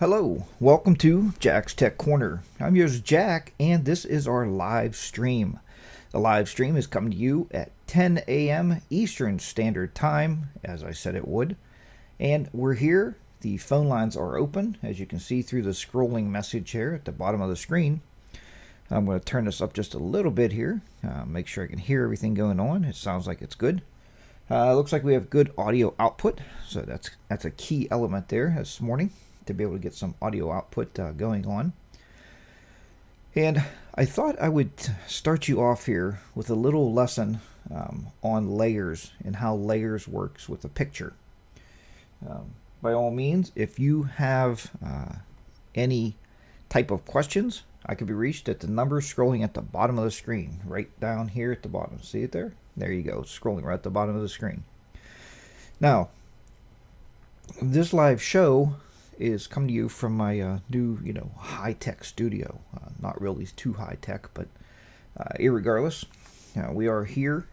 Hello, welcome to Jack's Tech Corner. I'm yours, Jack, and this is our live stream. The live stream is coming to you at 10 a.m. Eastern Standard Time, as I said it would. And we're here. The phone lines are open, as you can see through the scrolling message here at the bottom of the screen. I'm going to turn this up just a little bit here, make sure I can hear everything going on. It sounds like it's good. Looks like we have good audio output, so that's a key element there this morning, to be able to get some audio output going on. And I thought I would start you off here with a little lesson on layers and how layers works with a picture. By all means, if you have any type of questions, I can be reached at the number scrolling at the bottom of the screen, right down here at the bottom. See it there? There you go, scrolling right at the bottom of the screen. Now, this live show is coming to you from my new, high-tech studio. Not really too high-tech, but irregardless, we are here.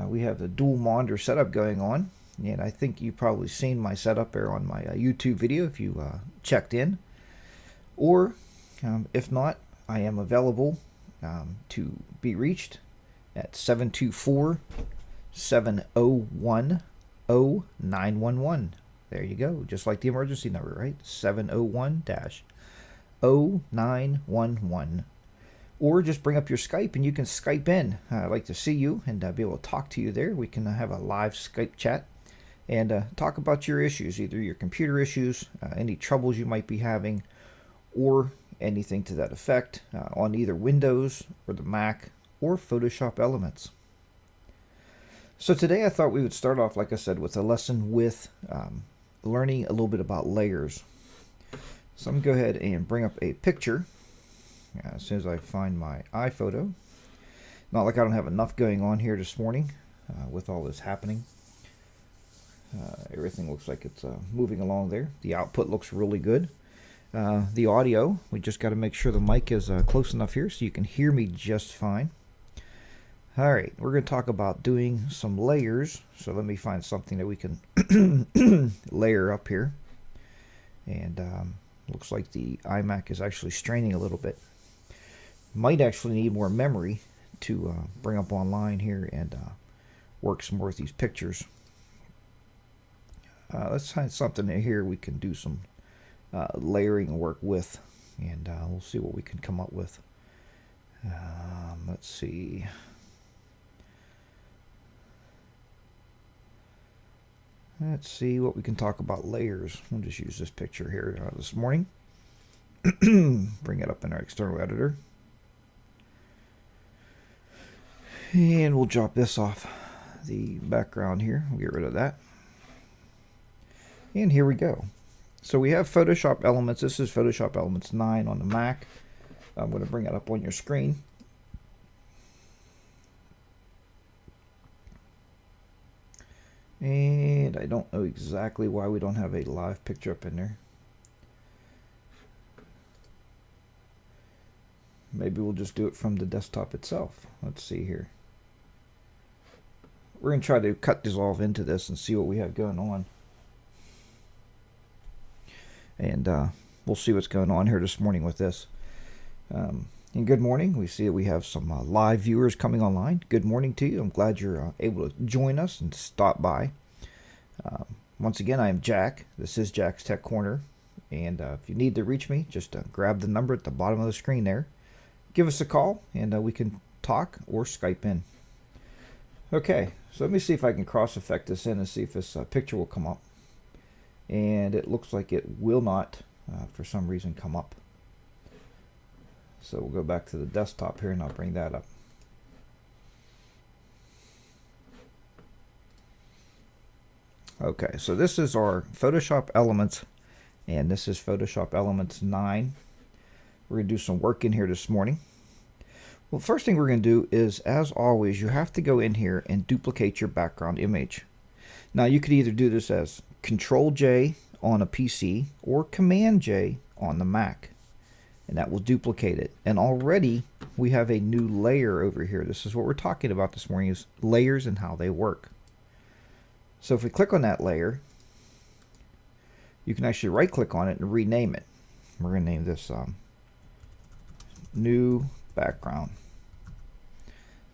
We have the dual monitor setup going on, and I think you've probably seen my setup there on my YouTube video if you checked in. Or, if not, I am available to be reached at 724-701-0911. There you go, just like the emergency number, right? 701-0911. Or just bring up your Skype and you can Skype in. I'd like to see you and be able to talk to you there. We can have a live Skype chat and talk about your issues, either your computer issues, any troubles you might be having, or anything to that effect on either Windows or the Mac or Photoshop Elements. So today I thought we would start off, like I said, with a lesson with learning a little bit about layers. So I'm going to go ahead and bring up a picture as soon as I find my iPhoto. Not like I don't have enough going on here this morning with all this happening. Everything looks like it's moving along there. The output looks really good. The audio, we just got to make sure the mic is close enough here so you can hear me just fine. Alright, we're going to talk about doing some layers. So let me find something that we can layer up here. And looks like the iMac is actually straining a little bit. Might actually need more memory to bring up online here and work some more with these pictures. Let's find something in here we can do some layering work with. And we'll see what we can come up with. Let's see. Let's see what we can talk about layers. We'll just use this picture here this morning. Bring it up in our external editor. And we'll drop this off the background here. We'll get rid of that. And here we go. So we have Photoshop Elements. This is Photoshop Elements 9 on the Mac. I'm going to bring it up on your screen. And I don't know exactly why we don't have a live picture up in there. Maybe we'll just do it from the desktop itself. Let's see here. We're going to try to cut dissolve into this and see what we have going on. And we'll see what's going on here this morning with this. And good morning. We see that we have some live viewers coming online. Good morning to you. I'm glad you're able to join us and stop by. Once again, I am Jack. This is Jack's Tech Corner. And if you need to reach me, just grab the number at the bottom of the screen there. Give us a call and we can talk or Skype in. Okay, so let me see if I can cross-effect this in and see if this picture will come up. And it looks like it will not, for some reason, come up. So we'll go back to the desktop here and I'll bring that up. Okay, so this is our Photoshop Elements, and this is Photoshop Elements 9. We're going to do some work in here this morning. Well, first thing we're going to do is, as always, you have to go in here and duplicate your background image. Now, you could either do this as Control-J on a PC or Command-J on the Mac. And that will duplicate it. And already we have a new layer over here. This is what we're talking about this morning, is layers and how they work. So if we click on that layer, you can actually right click on it and rename it. We're going to name this new background,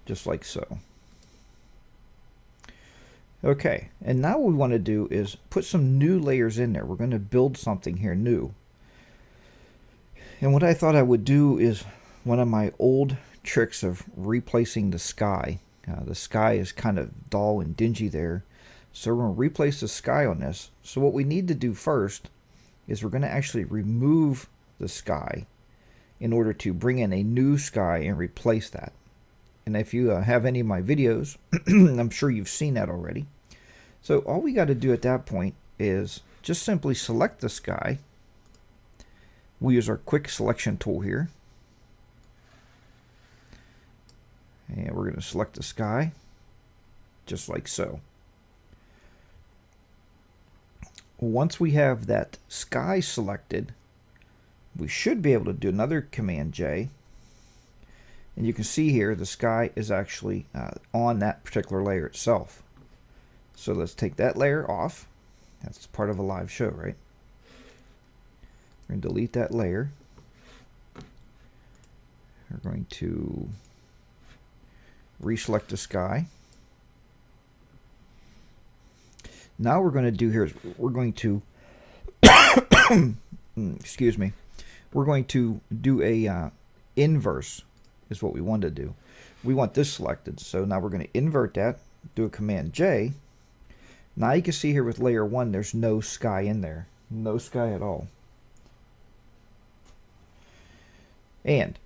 just like so. Okay, and now what we want to do is put some new layers in there. We're going to build something here new. And what I thought I would do is one of my old tricks of replacing the sky. The sky is kind of dull and dingy there. So we're going to replace the sky on this. So what we need to do first is we're going to actually remove the sky in order to bring in a new sky and replace that. And if you have any of my videos, I'm sure you've seen that already. So all we got to do at that point is just simply select the sky. We use our quick selection tool here. And we're going to select the sky, just like so. Once we have that sky selected, we should be able to do another Command J. And you can see here the sky is actually on that particular layer itself. So let's take that layer off. That's part of a live show, right? We're going to delete that layer. We're going to reselect the sky. Now what we're going to do here is we're going to excuse me, we're going to do a inverse is what we want to do. We want this selected, so now we're going to invert that, do a Command J. Now you can see here with layer 1 there's no sky in there, no sky at all. And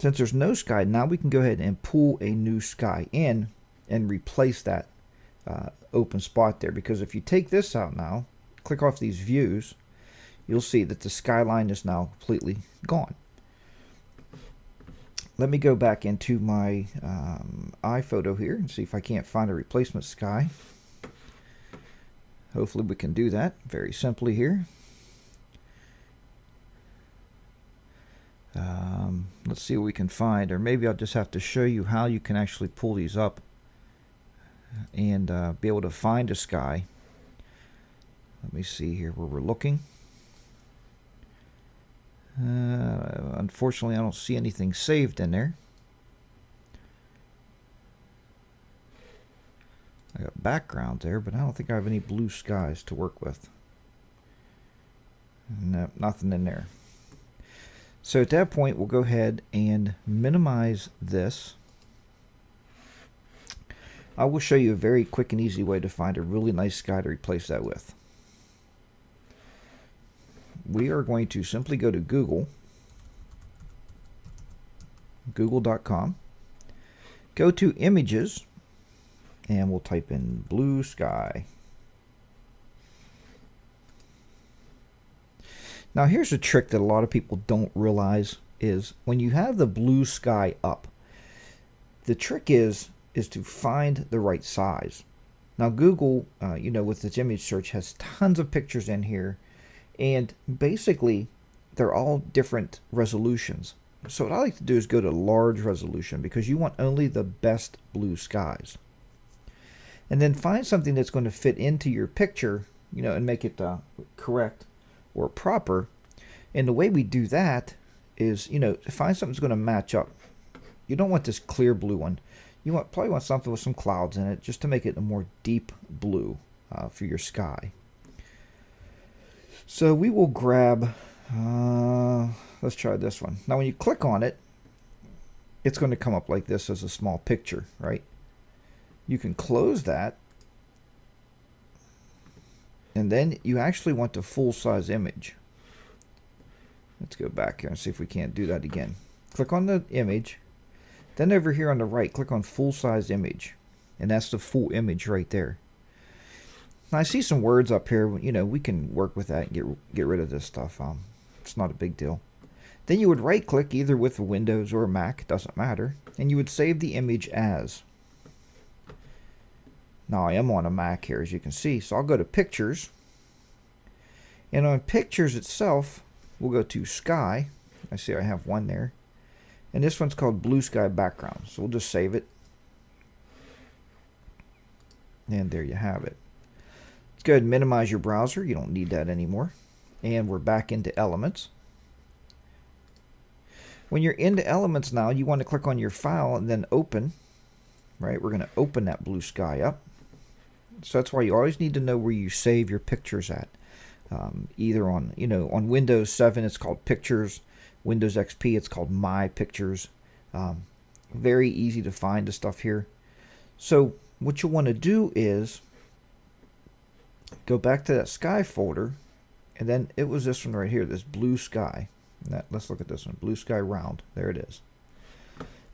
since there's no sky, now we can go ahead and pull a new sky in and replace that open spot there. Because if you take this out now, click off these views, you'll see that the skyline is now completely gone. Let me go back into my iPhoto here and see if I can't find a replacement sky. Hopefully we can do that very simply here. Let's see what we can find, or maybe I'll just have to show you how you can actually pull these up and be able to find a sky. Let me see here where we're looking. Unfortunately, I don't see anything saved in there. I got background there, but I don't think I have any blue skies to work with. No, nothing in there. So at that point, we'll go ahead and minimize this. I will show you a very quick and easy way to find a really nice sky to replace that with. We are going to simply go to Google, google.com, go to Images, and we'll type in blue sky. Now here's a trick that a lot of people don't realize is when you have the blue sky up, the trick is to find the right size. Now Google, you know, with its image search has tons of pictures in here, and basically they're all different resolutions. So what I like to do is go to large resolution because you want only the best blue skies. And then find something that's going to fit into your picture, you know, and make it correct or proper. And the way we do that is, you know, find something that's going to match up. You don't want this clear blue one. You probably want something with some clouds in it just to make it a more deep blue for your sky. So we will grab, let's try this one. Now when you click on it, it's going to come up like this as a small picture, right? You can close that. And then you actually want the full-size image. Let's go back here and see if we can't do that again. Click on the image. Then over here on the right, click on full-size image. And that's the full image right there. Now I see some words up here. You know, we can work with that and get rid of this stuff. It's not a big deal. Then you would right-click either with Windows or a Mac, doesn't matter. And you would save the image as. Now I am on a Mac here, as you can see, so I'll go to Pictures, and on Pictures itself we'll go to Sky. I see I have one there, and this one's called Blue Sky Background, so we'll just save it, and there you have it. Let's go ahead and minimize your browser. You don't need that anymore. And we're back into Elements. When you're into Elements now, you want to click on your file and then open. Right, we're going to open that blue sky up. So that's why you always need to know where you save your pictures at. Either on, on Windows 7 it's called Pictures. Windows XP it's called My Pictures. Very easy to find the stuff here. So what you want to do is go back to that sky folder, and then it was this one right here, this blue sky. Let's look at this one, blue sky round. There it is.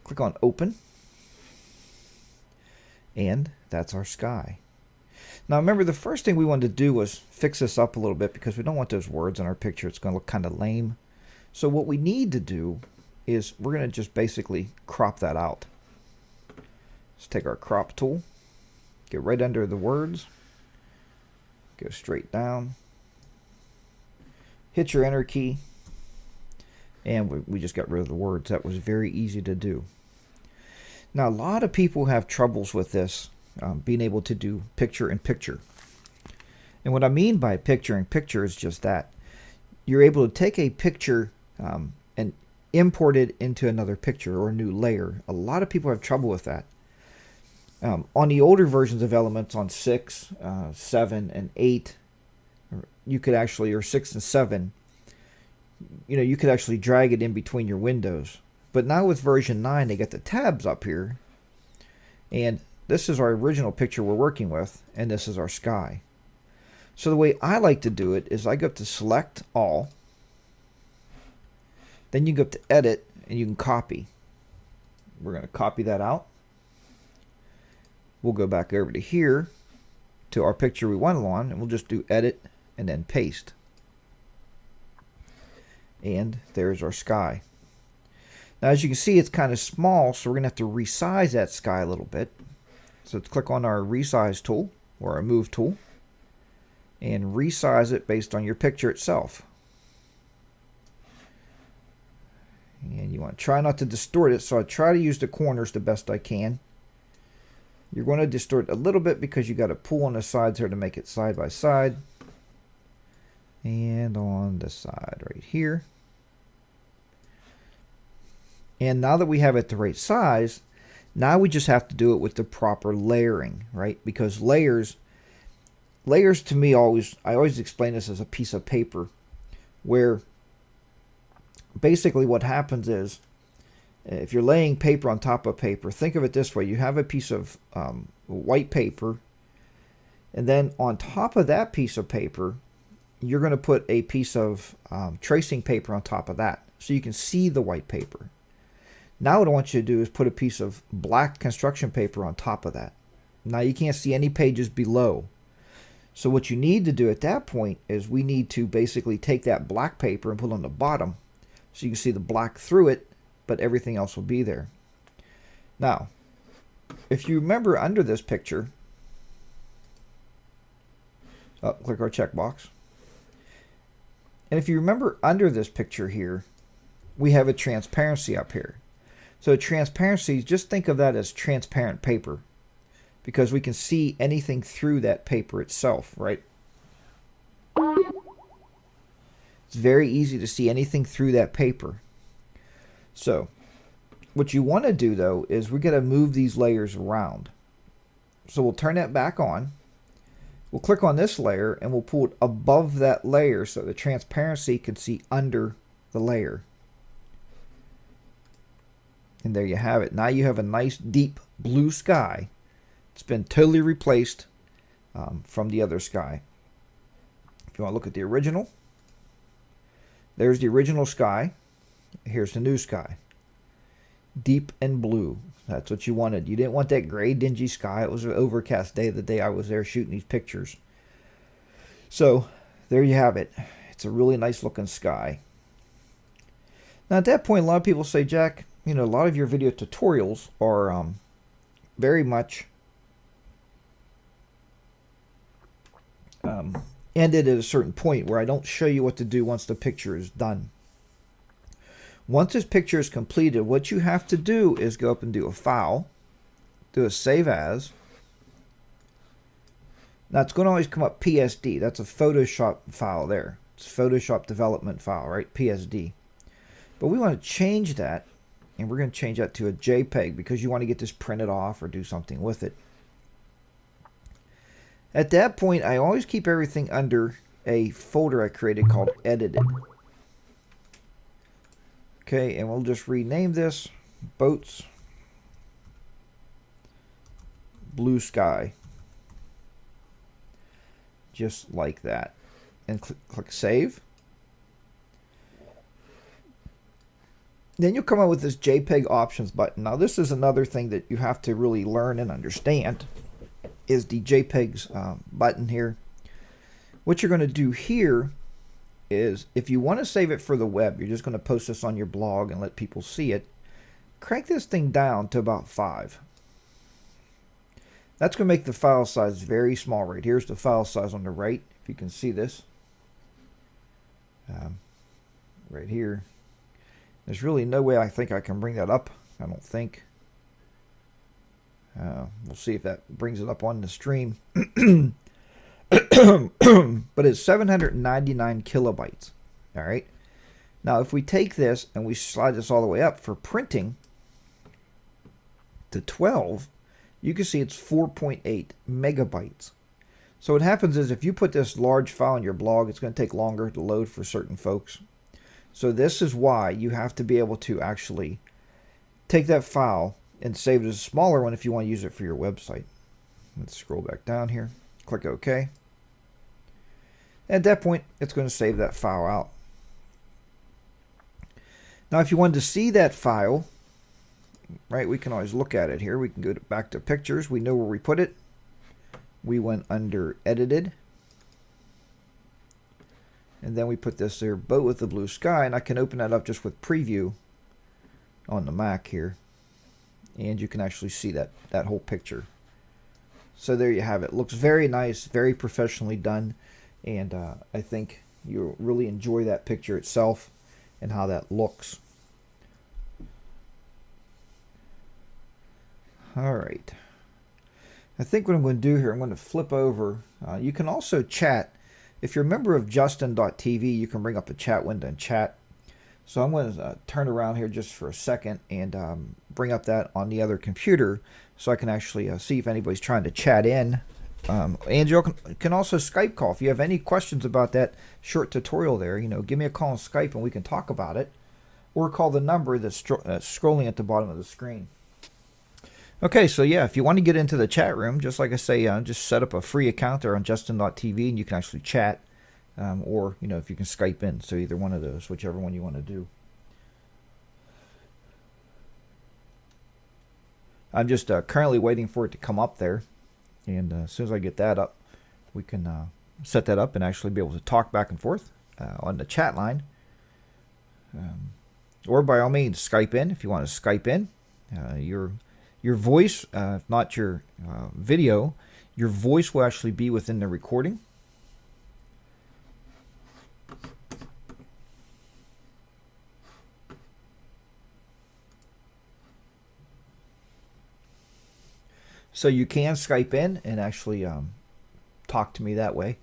Click on open, and that's our sky. Now remember, the first thing we wanted to do was fix this up a little bit because we don't want those words in our picture. It's going to look kind of lame. So what we need to do is we're going to just basically crop that out. Let's take our crop tool, get right under the words, go straight down, hit your enter key, and we just got rid of the words. That was very easy to do. Now a lot of people have troubles with this, being able to do picture in picture. And what I mean by picture in picture is just that. You're able to take a picture and import it into another picture or a new layer. A lot of people have trouble with that. On the older versions of Elements, on 6, 7, and 8, you could actually, or 6 and 7, you could actually drag it in between your windows. But now with version 9, they got the tabs up here, and this is our original picture we're working with, and this is our sky. So the way I like to do it is I go up to Select All, then you go up to Edit, and you can copy. We're going to copy that out. We'll go back over to here to our picture we want it on, and we'll just do Edit and then Paste. And there's our sky. Now as you can see, it's kind of small, so we're going to have to resize that sky a little bit. So let's click on our resize tool or our move tool and resize it based on your picture itself. And you want to try not to distort it, so I try to use the corners the best I can. You're going to distort it a little bit because you got to pull on the sides here to make it side by side. And on the side right here. And now that we have it the right size, now we just have to do it with the proper layering, right? Because layers to me I always explain this as a piece of paper, where basically what happens is, if you're laying paper on top of paper, think of it this way. You have a piece of white paper, and then on top of that piece of paper, you're going to put a piece of tracing paper on top of that, so you can see the white paper. Now what I want you to do is put a piece of black construction paper on top of that. Now you can't see any pages below. So what you need to do at that point is we need to basically take that black paper and put it on the bottom, so you can see the black through it, but everything else will be there. Now, if you remember under this picture, click our checkbox. And if you remember under this picture here, we have a transparency up here. So transparency, just think of that as transparent paper, because we can see anything through that paper itself, right? It's very easy to see anything through that paper. So what you want to do though is we're going to move these layers around. So we'll turn that back on. We'll click on this layer and we'll pull it above that layer so the transparency can see under the layer. And there you have it. Now you have a nice deep blue sky. It's been totally replaced from the other sky. If you want to look at the original, there's the original sky. Here's the new sky. Deep and blue. That's what you wanted. You didn't want that gray, dingy sky. It was an overcast day the day I was there shooting these pictures. So there you have it. It's a really nice looking sky. Now at that point, a lot of people say, Jack, a lot of your video tutorials are very much ended at a certain point where I don't show you what to do once the picture is done. Once this picture is completed, what you have to do is go up and do a file, do a save as. Now it's going to always come up PSD. That's a Photoshop file there. It's Photoshop development file, right? PSD. But we want to change that, and we're going to change that to a JPEG because you want to get this printed off or do something with it. At that point, I always keep everything under a folder I created called Edited. Okay, and we'll just rename this Boats Blue Sky. Just like that. And click Save. Then you'll come up with this JPEG Options button. Now this is another thing that you have to really learn and understand, is the JPEGs button here. What you're going to do here is, if you want to save it for the web, you're just going to post this on your blog and let people see it, crank this thing down to about 5. That's going to make the file size very small. Right here's the file size on the right, if you can see this. Right here. There's really no way I think I can bring that up. I don't think. We'll see if that brings it up on the stream. But it's 799 kilobytes. All right. Now, if we take this and we slide this all the way up for printing to 12, you can see it's 4.8 megabytes. So what happens is, if you put this large file in your blog, it's going to take longer to load for certain folks. So this is why you have to be able to actually take that file and save it as a smaller one if you want to use it for your website. Let's scroll back down here. Click OK. At that point, it's going to save that file out. Now, if you wanted to see that file, right, we can always look at it here. We can go back to pictures. We know where we put it. We went under Edited. And then we put this there, Boat with the Blue Sky. And I can open that up just with Preview on the Mac here. And you can actually see that whole picture. So there you have it. Looks very nice, very professionally done. And I think you'll really enjoy that picture itself and how that looks. All right. I think what I'm going to do here, I'm going to flip over. You can also chat. If you're a member of Justin.tv, you can bring up a chat window and chat. So I'm going to turn around here just for a second and bring up that on the other computer so I can actually see if anybody's trying to chat in. And you can also Skype call. If you have any questions about that short tutorial there, give me a call on Skype and we can talk about it. Or call the number that's scrolling at the bottom of the screen. Okay, so yeah, if you want to get into the chat room, just like I say, just set up a free account there on Justin.tv and you can actually chat. Or, if you can Skype in. So either one of those, whichever one you want to do. I'm just currently waiting for it to come up there. And as soon as I get that up, we can set that up and actually be able to talk back and forth on the chat line. Or by all means, Skype in if you want to Skype in. Your voice, if not your video, your voice will actually be within the recording. So you can Skype in and actually talk to me that way.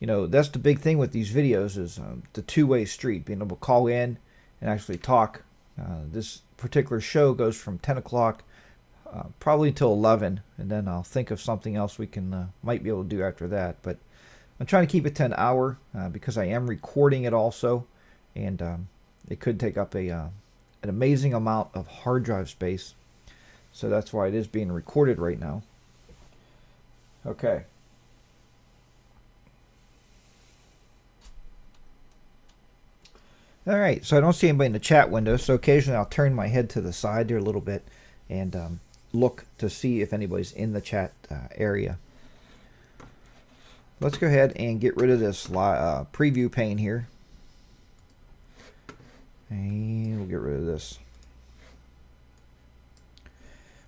That's the big thing with these videos is the two-way street, being able to call in and actually talk. This particular show goes from 10 o'clock probably until 11, and then I'll think of something else we can might be able to do after that. But I'm trying to keep it to an hour because I am recording it also, and it could take up an amazing amount of hard drive space. So that's why it is being recorded right now. Okay. All right, so I don't see anybody in the chat window, so occasionally I'll turn my head to the side there a little bit and look to see if anybody's in the chat area. Let's go ahead and get rid of this preview pane here. And we'll get rid of this.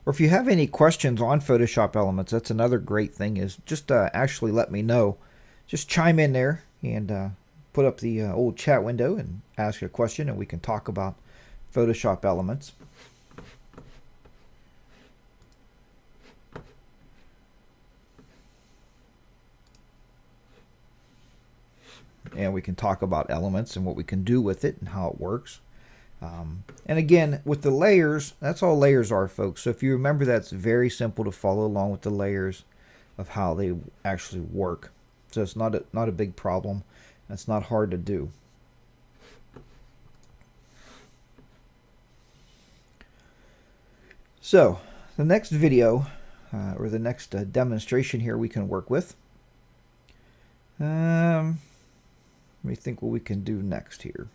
Or if you have any questions on Photoshop Elements, that's another great thing, is just actually let me know. Just chime in there and put up the old chat window and ask a question, and we can talk about Photoshop Elements. and we can talk about elements and what we can do with it and how it works. And again, with the layers, that's all layers are, folks. So if you remember, that's very simple to follow along with the layers of how they actually work. So it's not a big problem. It's not hard to do. So the next video or the next demonstration here we can work with. Let me think what we can do next here.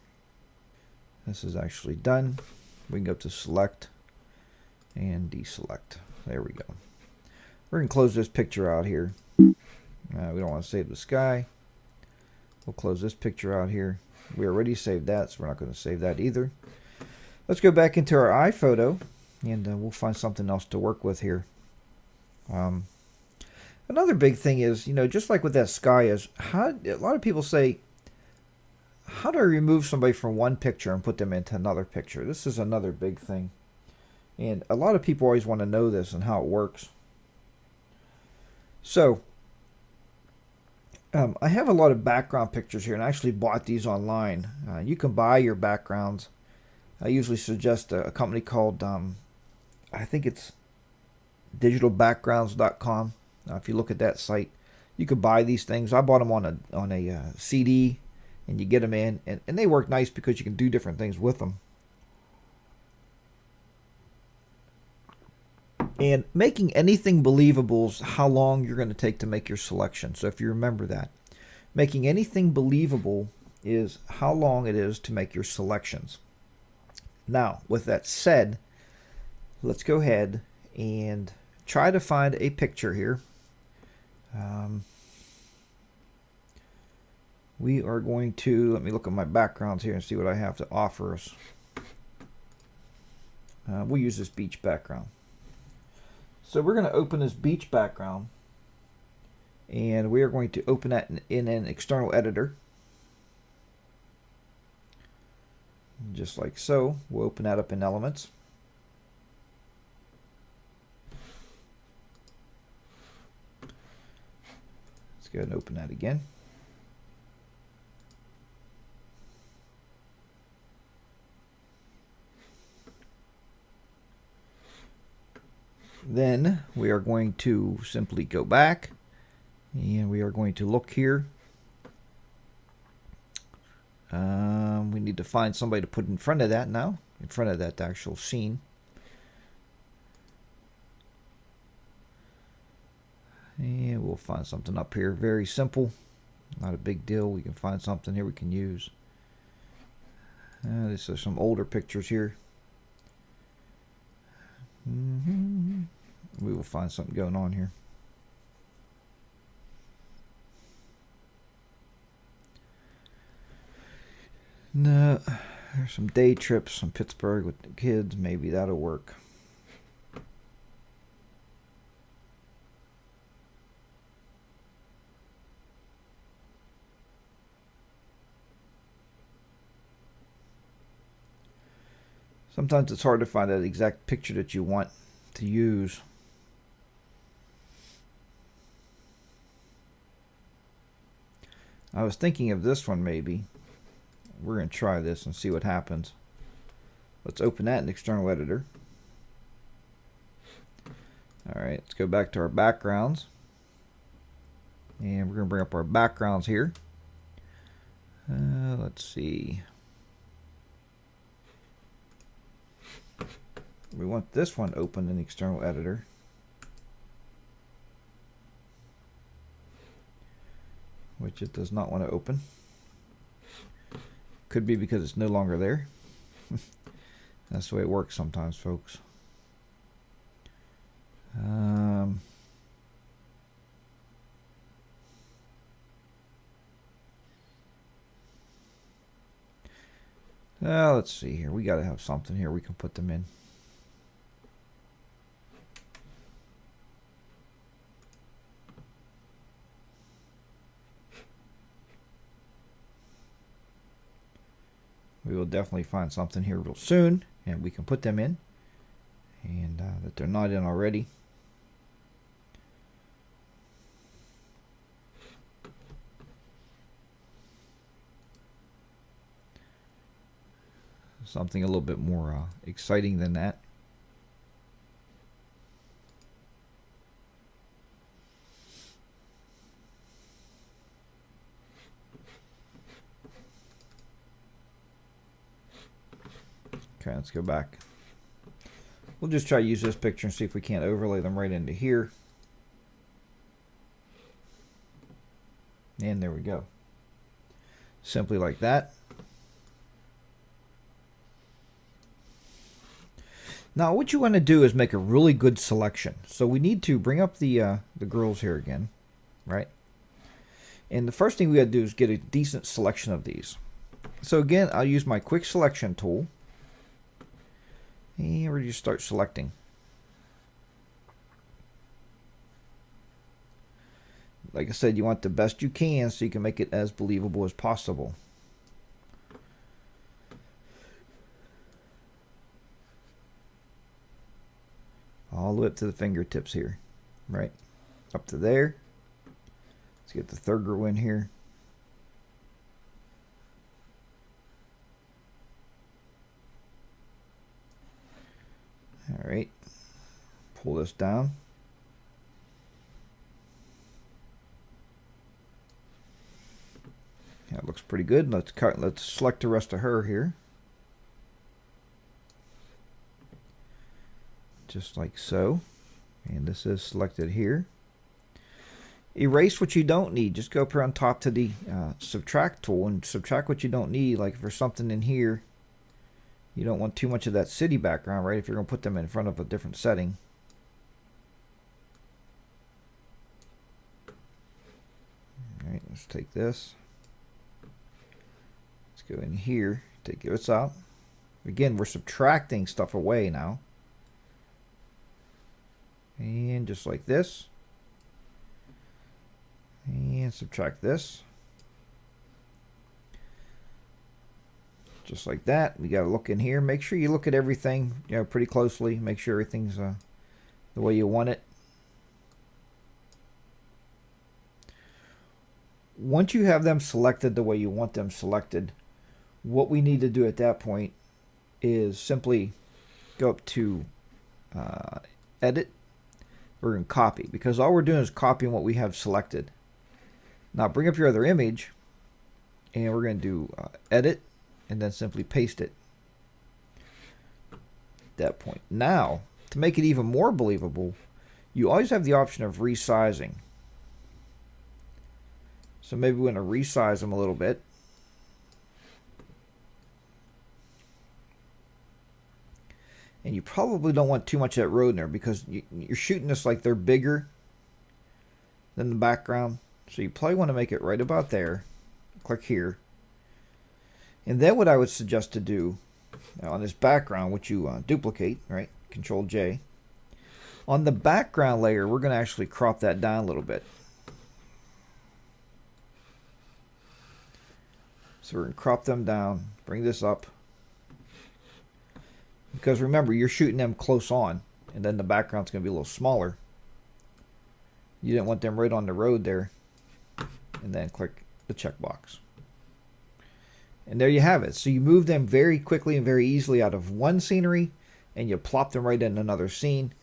This is actually done. We can go to select and deselect. There we go. We're going to close this picture out here. We don't want to save the sky. We'll close this picture out here. We already saved that, so we're not going to save that either. Let's go back into our iPhoto, and we'll find something else to work with here. Another big thing is, just like with that sky is, a lot of people say, how do I remove somebody from one picture and put them into another picture? This is another big thing. And a lot of people always want to know this and how it works. So, I have a lot of background pictures here, and I actually bought these online. You can buy your backgrounds. I usually suggest a company called, I think it's digitalbackgrounds.com. If you look at that site, you could buy these things. I bought them on a CD. And you get them in, and they work nice because you can do different things with them. And making anything believable is how long you're going to take to make your selection. So if you remember that, making anything believable is how long it is to make your selections. Now, with that said, let's go ahead and try to find a picture here. We are going to, let me look at my backgrounds here and see what I have to offer us. We'll use this beach background. So we're going to open this beach background, and we are going to open that in an external editor. Just like so. We'll open that up in Elements. Let's go ahead and open that again. Then we are going to simply go back, and we are going to look here. We need to find somebody to put in front of that now, in front of that actual scene. And we'll find something up here. Very simple, not a big deal. We can find something here we can use. This is some older pictures here. We will find something going on here. No, there's some day trips from Pittsburgh with the kids. Maybe that'll work. Sometimes it's hard to find that exact picture that you want to use. I was thinking of this one maybe. We're going to try this and see what happens. Let's open that in External Editor. Alright, let's go back to our backgrounds. And we're going to bring up our backgrounds here. Let's see. We want this one open in the External Editor. Which it does not want to open. Could be because it's no longer there. That's the way it works sometimes, folks. Let's see here. We got to have something here we can put them in. We will definitely find something here real soon, and we can put them in, and that they're not in already. something a little bit more exciting than that. Okay, let's go back. We'll just try to use this picture and see if we can't overlay them right into here. And there we go. Simply like that. Now what you want to do is make a really good selection. So we need to bring up the girls here again, right? And the first thing we got to do is get a decent selection of these. So again, I'll use my quick selection tool. And we're just start selecting. Like I said, you want the best you can so you can make it as believable as possible. All the way up to the fingertips here, right? Up to there. Let's get the third girl in here. All right, pull this down. That looks pretty good. Let's select the rest of her here. Just like so. And this is selected here. Erase what you don't need. Just go up here on top to the subtract tool and subtract what you don't need. Like for something in here, you don't want too much of that city background, right? If you're going to put them in front of a different setting. All right, let's take this. Let's go in here, take this out. Again, we're subtracting stuff away now. And just like this. And subtract this. Just like that. We got to look in here. Make sure you look at everything, pretty closely. Make sure everything's the way you want it. Once you have them selected the way you want them selected, what we need to do at that point is simply go up to edit. We're going to copy, because all we're doing is copying what we have selected. Now bring up your other image, and we're going to do edit, and then simply paste it. At that point. Now, to make it even more believable, you always have the option of resizing. So maybe we want to resize them a little bit. And you probably don't want too much of that road in there, because you're shooting this like they're bigger than the background. So you probably want to make it right about there. Click here. And then what I would suggest to do on this background, which you duplicate, right? Control J. On the background layer, we're going to actually crop that down a little bit. So we're going to crop them down, bring this up. Because remember, you're shooting them close on, and then the background's going to be a little smaller. You didn't want them right on the road there. And then click the checkbox. And there you have it. So you move them very quickly and very easily out of one scenery, and you plop them right in another scene.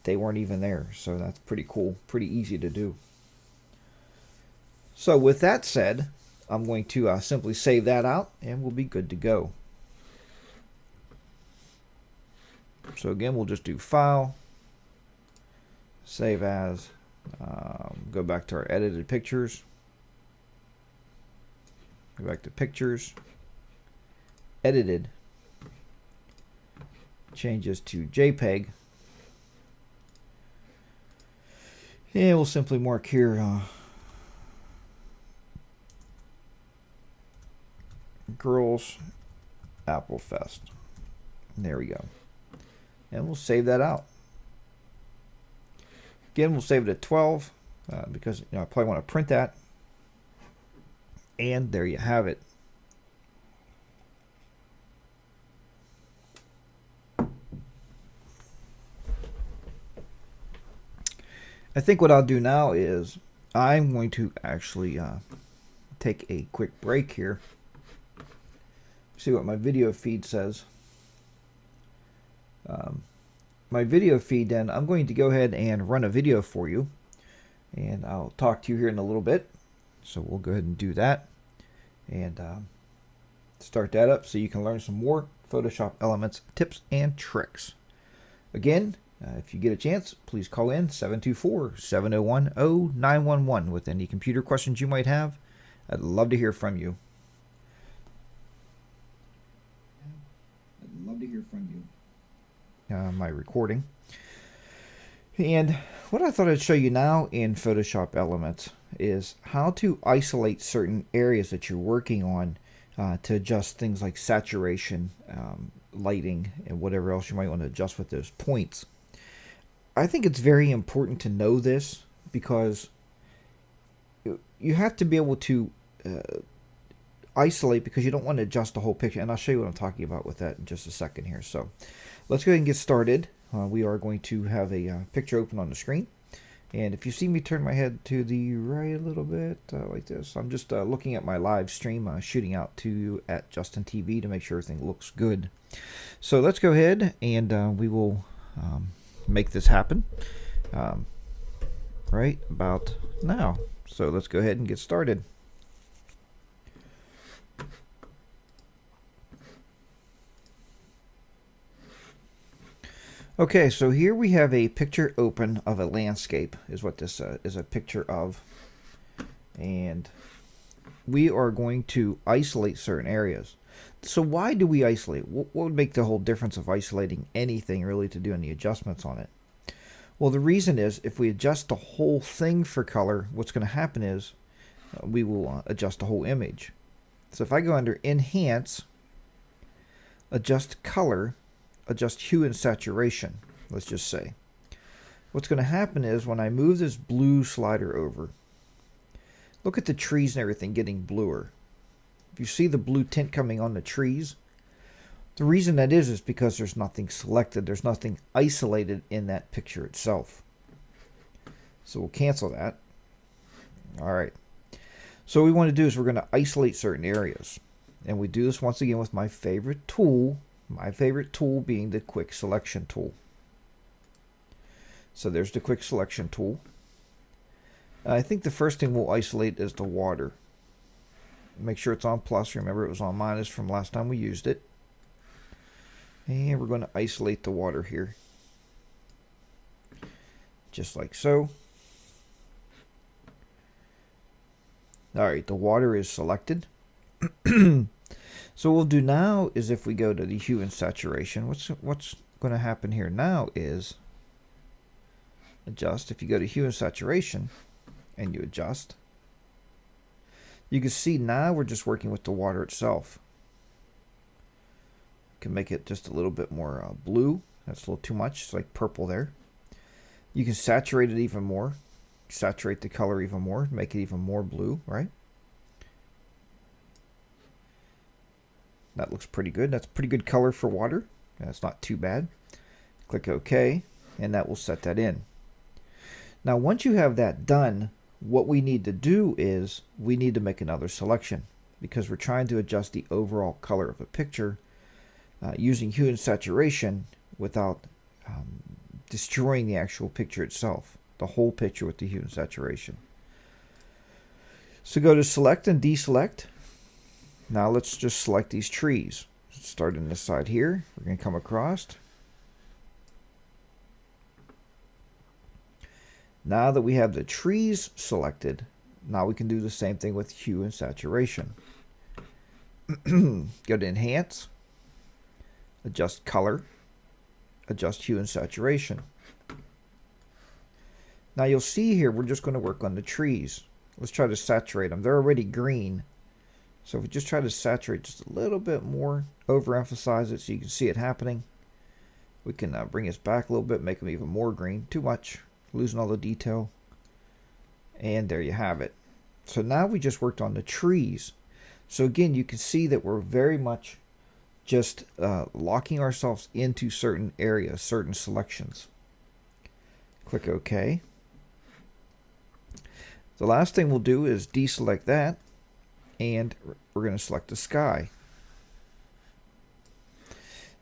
They weren't even there. So that's pretty cool. Pretty easy to do. So with that said, I'm going to simply save that out, and we'll be good to go. So again, we'll just do File, Save As, go back to our edited pictures, go back to Pictures, Edited, changes to JPEG, and we'll simply mark here Girls Apple Fest. There we go. And we'll save that out. Again, we'll save it at 12 because I probably want to print that. And there you have it. I think what I'll do now is I'm going to actually take a quick break here. See what my video feed says. My video feed, then I'm going to go ahead and run a video for you, and I'll talk to you here in a little bit. So we'll go ahead and do that and start that up so you can learn some more Photoshop Elements tips and tricks. Again, if you get a chance, please call in 724-701-0911 with any computer questions you might have. I'd love to hear from you. My recording. And what I thought I'd show you now in Photoshop Elements is how to isolate certain areas that you're working on to adjust things like saturation, lighting, and whatever else you might want to adjust with those points. I think it's very important to know this because you have to be able to isolate, because you don't want to adjust the whole picture. And I'll show you what I'm talking about with that in just a second here. So let's go ahead and get started. We are going to have a picture open on the screen. And if you see me turn my head to the right a little bit, like this, I'm just looking at my live stream, shooting out to you at Justin TV to make sure everything looks good. So let's go ahead and we will make this happen right about now. So let's go ahead and get started. Okay, so here we have a picture open of a landscape, is what this is a picture of. And we are going to isolate certain areas. So why do we isolate? What would make the whole difference of isolating anything really to do any adjustments on it? Well, the reason is if we adjust the whole thing for color, what's going to happen is we will adjust the whole image. So if I go under Enhance, Adjust Color, adjust hue and saturation, let's just say, what's going to happen is when I move this blue slider over, look at the trees and everything getting bluer. If you see the blue tint coming on the trees, the reason that is because there's nothing selected, there's nothing isolated in that picture itself. So we'll cancel that. Alright, so what we want to do is we're going to isolate certain areas, and we do this once again with my favorite tool. My favorite tool being the Quick Selection tool. So there's the Quick Selection tool. I think the first thing we'll isolate is the water. Make sure it's on plus. Remember, it was on minus from last time we used it. And we're going to isolate the water here. Just like so. Alright, the water is selected. So what we'll do now is if we go to the hue and saturation, what's going to happen here now is adjust. If you go to hue and saturation and you adjust, you can see now we're just working with the water itself. Can make it just a little bit more blue. That's a little too much. It's like purple there. You can saturate it even more. Saturate the color even more. Make it even more blue, right? That looks pretty good. That's pretty good color for water. That's not too bad. Click OK, and that will set that in. Now, once you have that done, what we need to do is we need to make another selection because we're trying to adjust the overall color of a picture using hue and saturation without destroying the actual picture itself, the whole picture with the hue and saturation. So go to Select and Deselect. Now let's just select these trees. Start on this side here. We're going to come across. Now that we have the trees selected, now we can do the same thing with hue and saturation. Go to Enhance, Adjust Color, Adjust Hue and Saturation. Now you'll see here we're just going to work on the trees. Let's try to saturate them. They're already green. So if we just try to saturate just a little bit more, overemphasize it so you can see it happening, we can bring this back a little bit, make them even more green. Too much, losing all the detail. And there you have it. So now we just worked on the trees. So again, you can see that we're very much just locking ourselves into certain areas, certain selections. Click OK. The last thing we'll do is deselect that. And we're going to select the sky.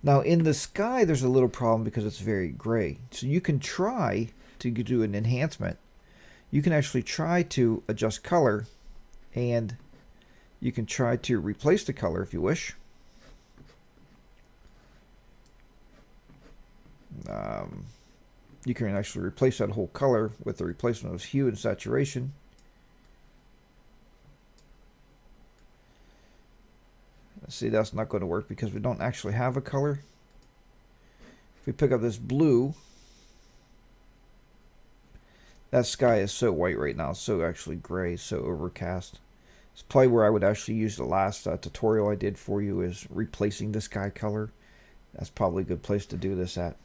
Now in the sky, there's a little problem because it's very gray. So you can try to do an enhancement. You can actually try to adjust color, and you can try to replace the color if you wish. You can actually replace that whole color with the replacement of hue and saturation. See, that's not going to work because we don't actually have a color. If we pick up this blue, that sky is so white right now, so actually gray, so overcast. It's probably where I would actually use the last tutorial I did for you, is replacing the sky color. That's probably a good place to do this at.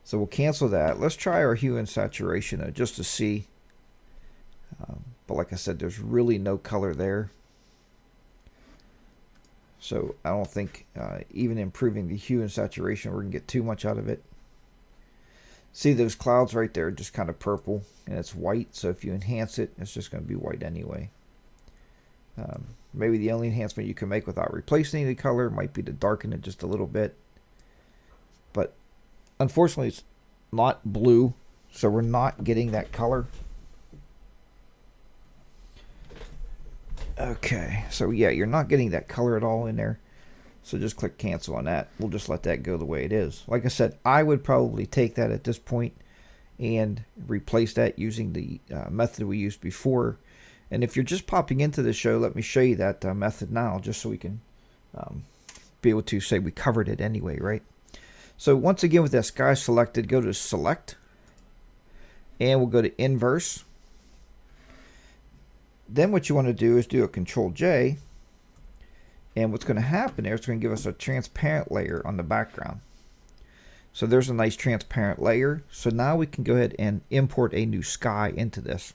So we'll cancel that. Let's try our hue and saturation just to see. But like I said, there's really no color there. So I don't think even improving the hue and saturation, we're going to get too much out of it. See those clouds right there, just kind of purple, and it's white. So if you enhance it, it's just going to be white anyway. Maybe the only enhancement you can make without replacing the color might be to darken it just a little bit. But unfortunately, it's not blue, so we're not getting that color. Okay, so yeah, you're not getting that color at all in there. So just click cancel on that. We'll just let that go the way it is. Like I said, I would probably take that at this point and replace that using the method we used before. And if you're just popping into the show, let me show you that method now, just so we can be able to say we covered it anyway, right? So once again, with that sky selected, go to select, and we'll go to inverse. Then what you want to do is do a Control J, and what's going to happen there is it's going to give us a transparent layer on the background. So there's a nice transparent layer. So now we can go ahead and import a new sky into this.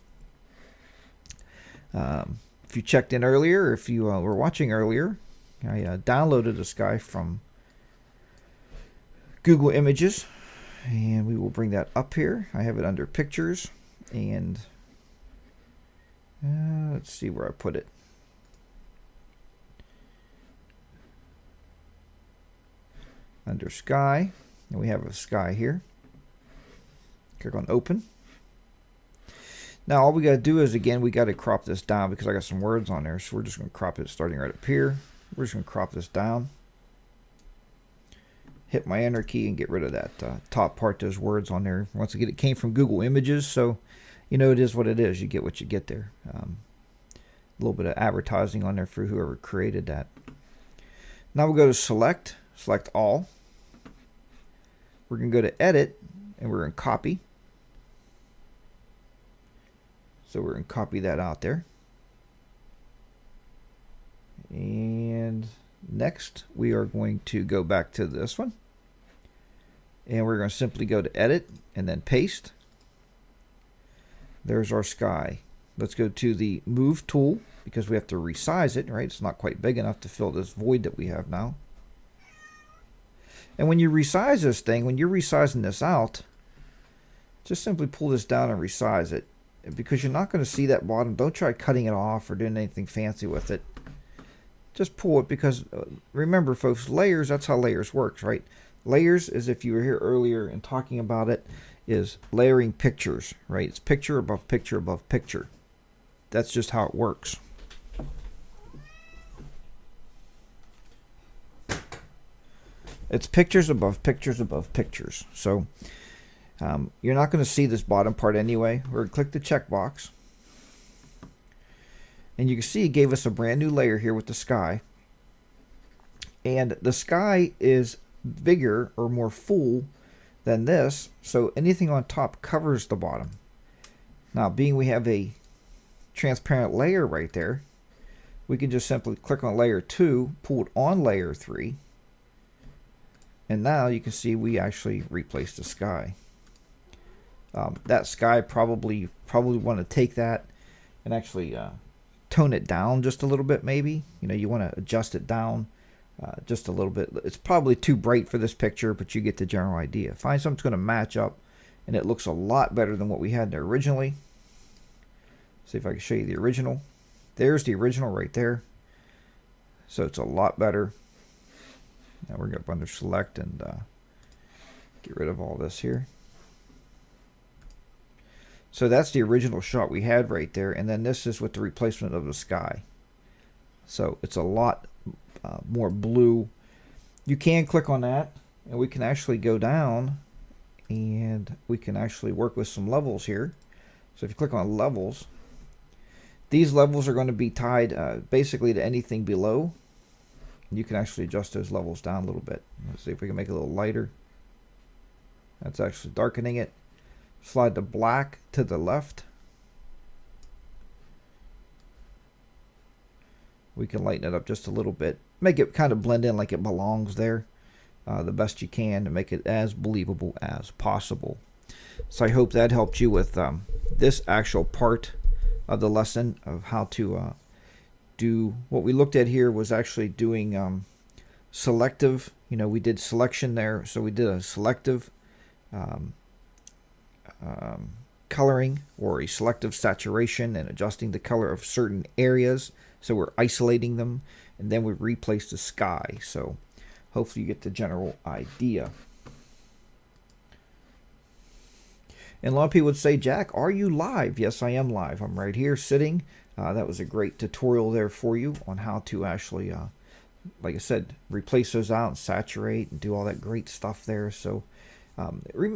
If you checked in earlier, if you were watching earlier, I downloaded a sky from Google Images, and we will bring that up here. I have it under Pictures, and let's see where I put it. Under Sky, and we have a sky here. Click on Open. Now all we got to do is, again, we got to crop this down because I got some words on there. So we're just going to crop it starting right up here. We're just going to crop this down. Hit my Enter key and get rid of that top part, those words on there. Once again, it came from Google Images, so you know it is what it is. You get what you get there. A little bit of advertising on there for whoever created that. Now we'll go to Select All. We're going to go to Edit, and we're going to Copy. So we're going to copy that out there. And next, we are going to go back to this one. And we're going to simply go to Edit and then Paste. There's our sky. Let's go to the Move tool because we have to resize it, right? It's not quite big enough to fill this void that we have now. And when you resize this thing, when you're resizing this out, just simply pull this down and resize it. Because you're not going to see that bottom, don't try cutting it off or doing anything fancy with it. Just pull it because, remember folks, layers, that's how layers works, right? Layers, as if you were here earlier and talking about it, is layering pictures, right? It's picture above picture above picture. That's just how it works. It's pictures above pictures above pictures. So you're not going to see this bottom part anyway. We're going to click the checkbox. And you can see it gave us a brand new layer here with the sky. And the sky is bigger or more full than this. So anything on top covers the bottom. Now, being we have a transparent layer right there, we can just simply click on layer 2, pull it on layer 3. And now you can see we actually replaced the sky. That sky probably want to take that and actually tone it down just a little bit, maybe. You know, you want to adjust it down just a little bit. It's probably too bright for this picture, but you get the general idea. Find something that's going to match up, and it looks a lot better than what we had there originally. See if I can show you the original. There's the original right there. So it's a lot better. Now we're going to under select and get rid of all this here. So that's the original shot we had right there, and then this is with the replacement of the sky. So it's a lot more blue. You can click on that, and we can actually go down, and we can actually work with some levels here. So if you click on levels, these levels are going to be tied basically to anything below. You can actually adjust those levels down a little bit. Let's see if we can make it a little lighter. That's actually darkening it. Slide the black to the left. We can lighten it up just a little bit. Make it kind of blend in like it belongs there the best you can to make it as believable as possible. So I hope that helped you with this actual part of the lesson of how to do what we looked at here was actually doing selective. You know, we did selection there, so we did a selective coloring or a selective saturation and adjusting the color of certain areas. So we're isolating them, and then we replace the sky. So hopefully you get the general idea. And a lot of people would say, Jack, are you live? Yes, I am live. I'm right here sitting. That was a great tutorial there for you on how to actually, like I said, replace those out and saturate and do all that great stuff there. So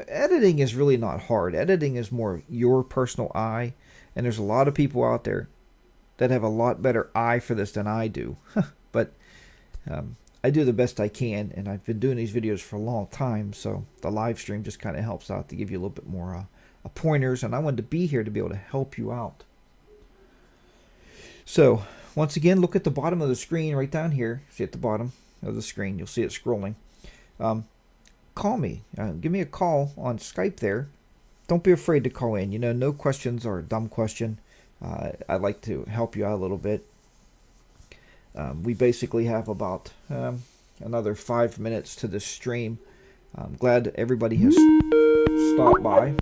editing is really not hard. Editing is more your personal eye, and there's a lot of people out there that have a lot better eye for this than I do. But I do the best I can, and I've been doing these videos for a long time, so the live stream just kind of helps out to give you a little bit more pointers, and I wanted to be here to be able to help you out. So once again, look at the bottom of the screen right down here. See at the bottom of the screen, you'll see it scrolling. Call me. Give me a call on Skype there. Don't be afraid to call in. You know, no questions are a dumb question. I'd like to help you out a little bit. We basically have about another 5 minutes to this stream. I'm glad everybody has stopped by.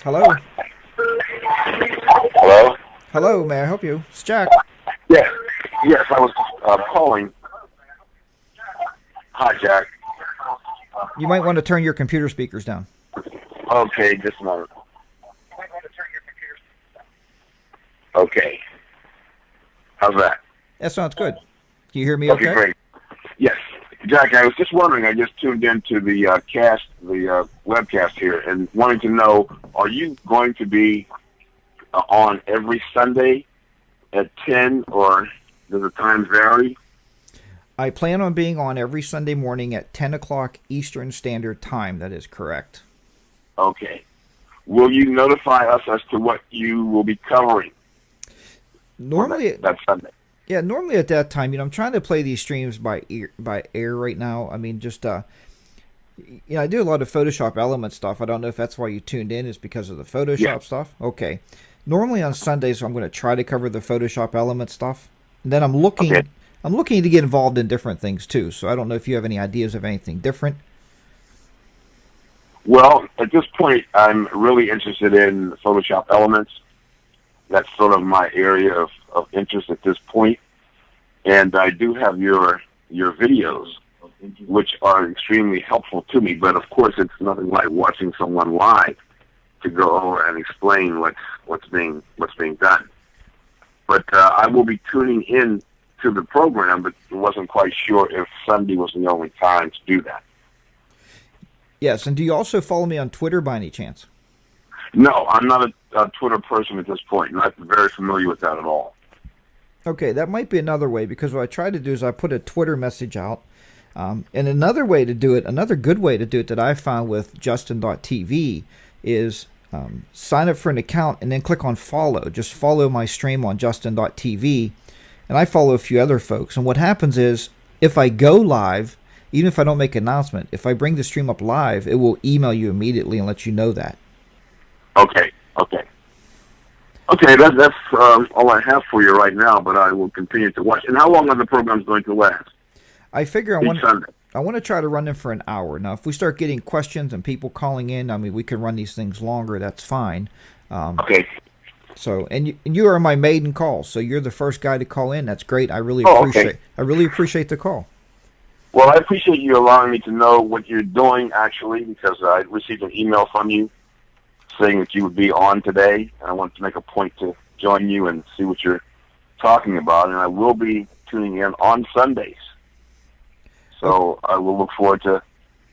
Hello? Hello? Hello, may I help you? It's Jack. Yes, I was calling. Hi, Jack. You might want to turn your computer speakers down. Okay, just a moment. Okay. How's that? That sounds good. Can you hear me okay? Okay, great. Yes. Jack, I was just wondering, I just tuned into the webcast here, and wanting to know, are you going to be on every Sunday at 10, or does the time vary? I plan on being on every Sunday morning at 10 o'clock Eastern Standard Time. That is correct. Okay. Will you notify us as to what you will be covering? Normally, that Sunday. Yeah, normally at that time, you know, I'm trying to play these streams by air right now. I mean, just you know, I do a lot of Photoshop element stuff. I don't know if that's why you tuned in, is because of the Photoshop stuff. Okay. Normally on Sundays, I'm going to try to cover the Photoshop element stuff. And then I'm looking to get involved in different things too. So I don't know if you have any ideas of anything different. Well, at this point, I'm really interested in Photoshop elements. That's sort of my area of interest at this point. And I do have your videos, which are extremely helpful to me. But of course, it's nothing like watching someone live to go over and explain what's being done. But I will be tuning in to the program, but wasn't quite sure if Sunday was the only time to do that. Yes, and do you also follow me on Twitter by any chance? No, I'm not a Twitter person at this point. Not very familiar with that at all. Okay, that might be another way, because what I try to do is I put a Twitter message out. And another way to do it, another good way to do it that I found with Justin.tv is sign up for an account and then click on follow. Just follow my stream on Justin.tv. And I follow a few other folks. And what happens is, if I go live, even if I don't make an announcement, if I bring the stream up live, it will email you immediately and let you know that. Okay, that's all I have for you right now, but I will continue to watch. And how long are the programs going to last? I figure I want to try to run them for an hour. Now, if we start getting questions and people calling in, I mean, we can run these things longer. That's fine. Okay. So, and you are my maiden call, so you're the first guy to call in. That's great. I really Oh, appreciate. okay. I really appreciate the call. Well, I appreciate you allowing me to know what you're doing, actually, because I received an email from you saying that you would be on today, and I wanted to make a point to join you and see what you're talking about, and I will be tuning in on Sundays. So I will look forward to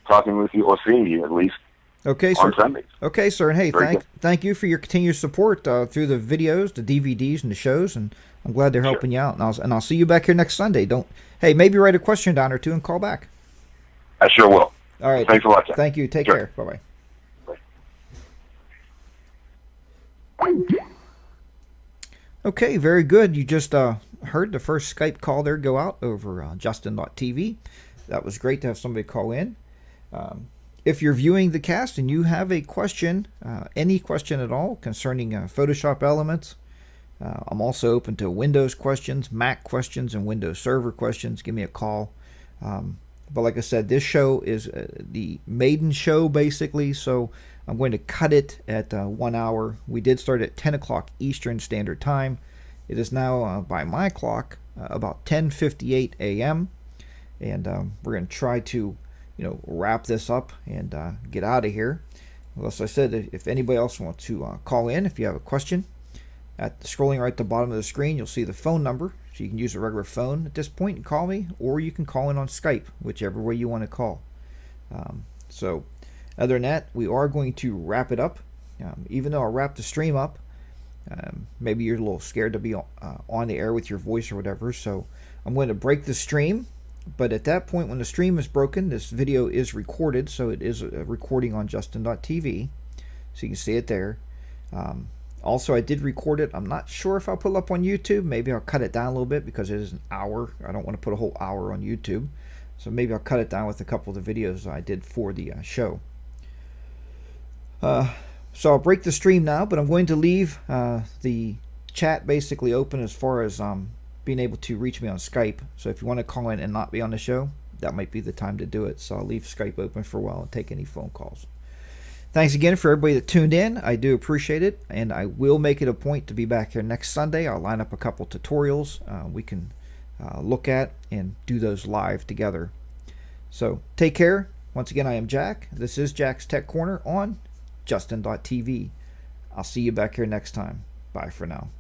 talking with you, or seeing you at least, Okay, sir. on Sundays. Okay, sir. And hey, Very good. thank you for your continued support through the videos, the DVDs, and the shows. And I'm glad they're helping you out. And I'll see you back here next Sunday. Hey, maybe write a question down or two and call back. I sure will. All right. Thanks a lot, Jack. Thank you. Take Sure. care. Bye bye. Okay, very good. You just heard the first Skype call there go out over Justin.tv. That was great to have somebody call in. If you're viewing the cast and you have a question, any question at all concerning Photoshop Elements, I'm also open to Windows questions, Mac questions, and Windows Server questions. Give me a call. But like I said, this show is the maiden show, basically, so I'm going to cut it at 1 hour. We did start at 10 o'clock Eastern Standard Time. It is now, by my clock, about 10:58 a.m. And we're going to try to wrap this up and get out of here. Well, as I said, if anybody else wants to call in, if you have a question, scrolling right at the bottom of the screen, you'll see the phone number. So you can use a regular phone at this point and call me, or you can call in on Skype, whichever way you want to call. So other than that, we are going to wrap it up. Even though I wrapped the stream up, maybe you're a little scared to be on the air with your voice or whatever. So I'm going to break the stream. But at that point, when the stream is broken, this video is recorded, so it is a recording on Justin.tv, so you can see it there. Also, I did record it. I'm not sure if I'll put it up on YouTube. Maybe I'll cut it down a little bit because it is an hour. I don't want to put a whole hour on YouTube, so maybe I'll cut it down with a couple of the videos I did for the show. So I'll break the stream now, but I'm going to leave the chat basically open as far as being able to reach me on Skype. So if you want to call in and not be on the show, that might be the time to do it. So I'll leave Skype open for a while and take any phone calls. Thanks again for everybody that tuned in. I do appreciate it, and I will make it a point to be back here next Sunday. I'll line up a couple tutorials we can look at and do those live together. So take care. Once again, I am Jack. This is Jack's Tech Corner on Justin.tv. I'll see you back here next time. Bye for now.